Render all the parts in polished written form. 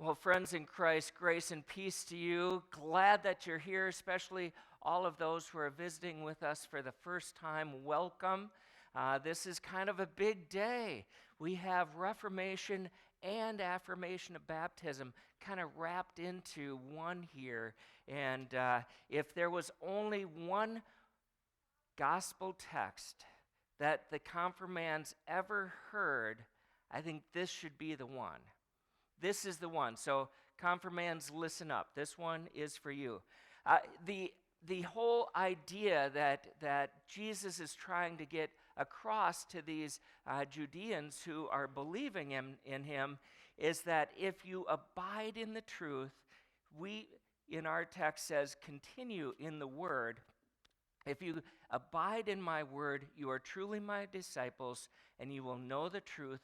Well, friends in Christ, grace and peace to you. Glad that you're here, especially all of those who are visiting with us for the first time. Welcome. This is kind of a big day. We have Reformation and affirmation of baptism kind of wrapped into one here. And if there was only one gospel text that the confirmands ever heard, I think this should be the one. This is the one. So, confirmands, listen up. This one is for you. The whole idea that Jesus is trying to get across to these Judeans who are believing in him is that if you abide in the truth, we in our text says, continue in the word. If you abide in my word, you are truly my disciples, and you will know the truth,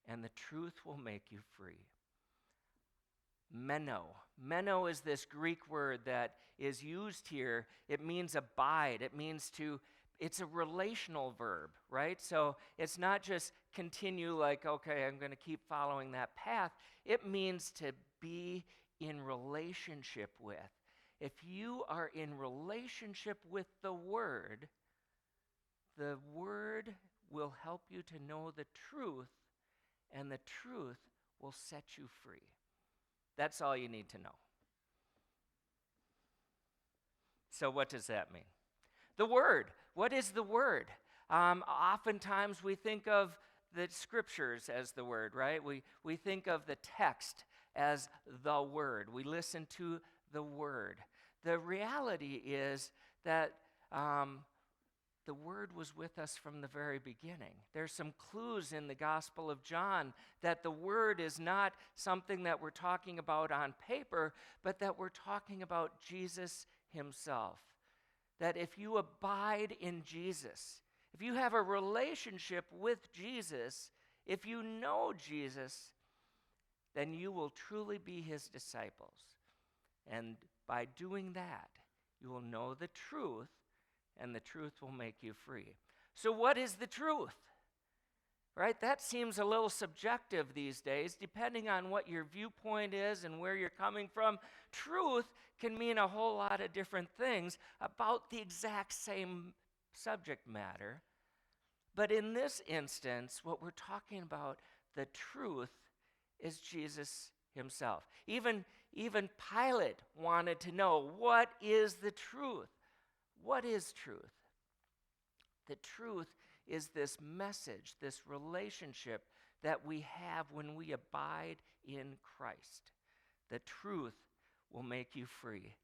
and the truth will make you free. Meno. Meno is this Greek word that is used here. It means abide. It's a relational verb, right? So it's not just continue like, okay, I'm going to keep following that path. It means to be in relationship with. If you are in relationship with the Word will help you to know the truth, and the truth will set you free. That's all you need to know. So what does that mean? The Word. What is the Word? Oftentimes we think of the Scriptures as the Word, right? We think of the text as the Word. We listen to the Word. The reality is that the Word was with us from the very beginning. There's some clues in the Gospel of John that the Word is not something that we're talking about on paper, but that we're talking about Jesus himself. That if you abide in Jesus, if you have a relationship with Jesus, if you know Jesus, then you will truly be his disciples. And by doing that, you will know the truth, and the truth will make you free. So what is the truth? Right? That seems a little subjective these days, depending on what your viewpoint is and where you're coming from. Truth can mean a whole lot of different things about the exact same subject matter. But in this instance, what we're talking about, the truth, is Jesus himself. Even Pilate wanted to know, what is the truth? What is truth? The truth is this message, this relationship that we have when we abide in Christ. The truth will make you free.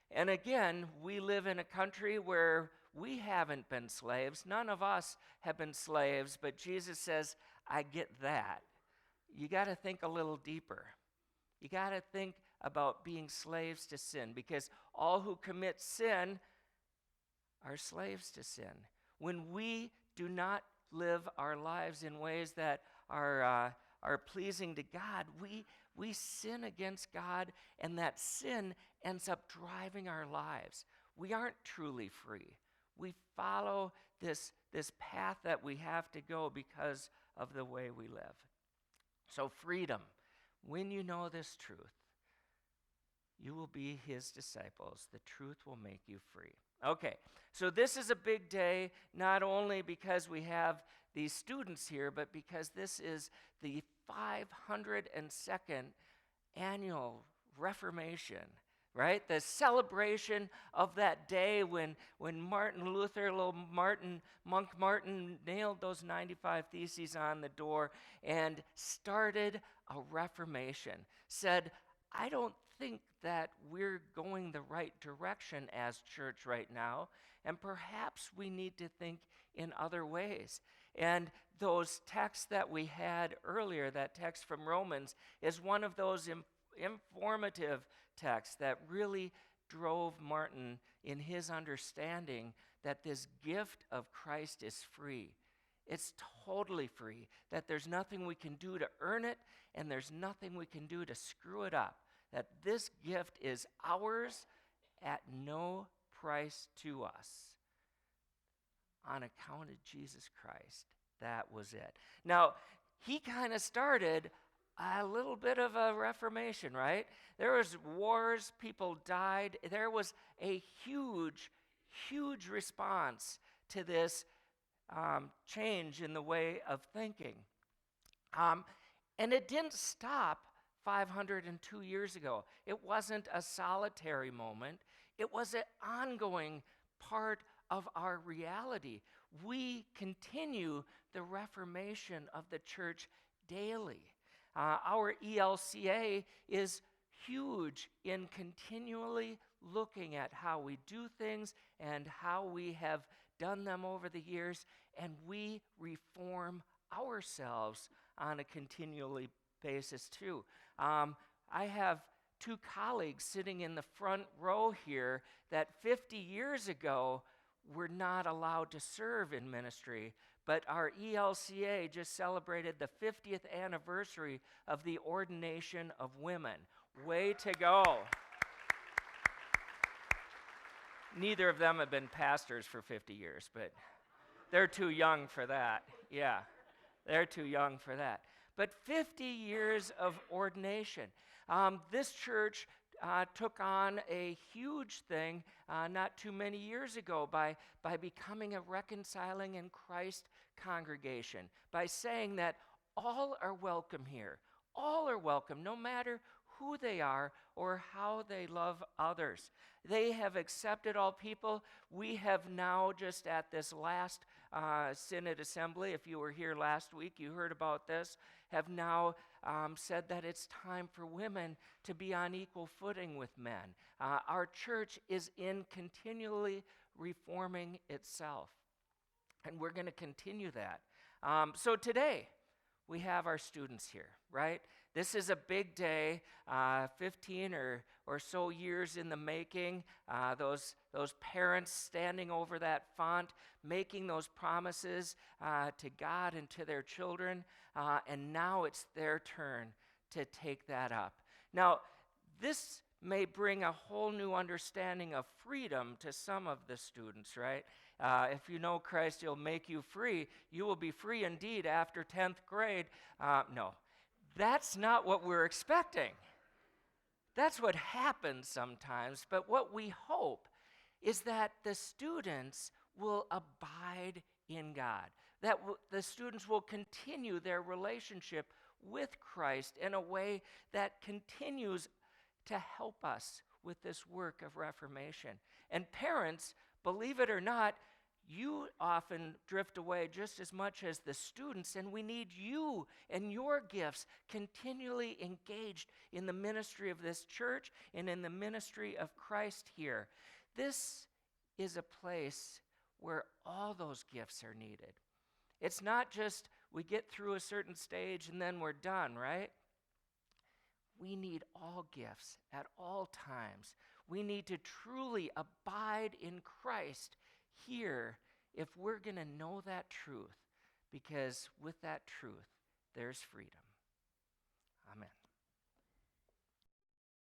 And again, we live in a country where we haven't been slaves. None of us have been slaves, but Jesus says, I get that. You got to think a little deeper. You got to think about being slaves to sin, because all who commit sin are slaves to sin. When we do not live our lives in ways that are pleasing to God, we sin against God, and that sin ends up driving our lives. We aren't truly free. We follow this path that we have to go because of the way we live. So freedom, when you know this truth, you will be his disciples. The truth will make you free. Okay, so this is a big day, not only because we have these students here, but because this is the 502nd annual Reformation, right? The celebration of that day when Martin Luther, Monk Martin, nailed those 95 Theses on the door and started a Reformation. Said, I don't think that we're going the right direction as church right now, and perhaps we need to think in other ways. And those texts that we had earlier, that text from Romans, is one of those informative texts that really drove Martin in his understanding that this gift of Christ is free. It's totally free, that there's nothing we can do to earn it, and there's nothing we can do to screw it up. That this gift is ours at no price to us on account of Jesus Christ. That was it. Now, he kind of started a little bit of a Reformation, right? There was wars, people died. There was a huge, huge response to this change in the way of thinking. And it didn't stop 502 years ago. It wasn't a solitary moment. It was an ongoing part of our reality. We continue the reformation of the church daily. Our ELCA is huge in continually looking at how we do things and how we have done them over the years, and we reform ourselves on a continually basis too. I have two colleagues sitting in the front row here that 50 years ago were not allowed to serve in ministry, but our ELCA just celebrated the 50th anniversary of the ordination of women. Way to go. Neither of them have been pastors for 50 years, but they're too young for that. Yeah, they're too young for that. But 50 years of ordination. This church took on a huge thing not too many years ago by becoming a reconciling in Christ congregation, by saying that all are welcome here. All are welcome, no matter who they are or how they love others. They have accepted all people. We have now, just at this last Synod Assembly, if you were here last week, you heard about this, have now said that it's time for women to be on equal footing with men. Our church is in continually reforming itself, and we're going to continue that. So today, we have our students here, right? This is a big day, 15 or so years in the making. Those parents standing over that font, making those promises to God and to their children, and now it's their turn to take that up. Now, this may bring a whole new understanding of freedom to some of the students, right? If you know Christ, he'll make you free. You will be free indeed after 10th grade. No, that's not what we're expecting. That's what happens sometimes, but what we hope is that the students will abide in God, that the students will continue their relationship with Christ in a way that continues to help us with this work of reformation. And parents, believe it or not, you often drift away just as much as the students, and we need you and your gifts continually engaged in the ministry of this church and in the ministry of Christ here. This is a place where all those gifts are needed. It's not just we get through a certain stage and then we're done, right? We need all gifts at all times. We need to truly abide in Christ here if we're going to know that truth, because with that truth, there's freedom. Amen.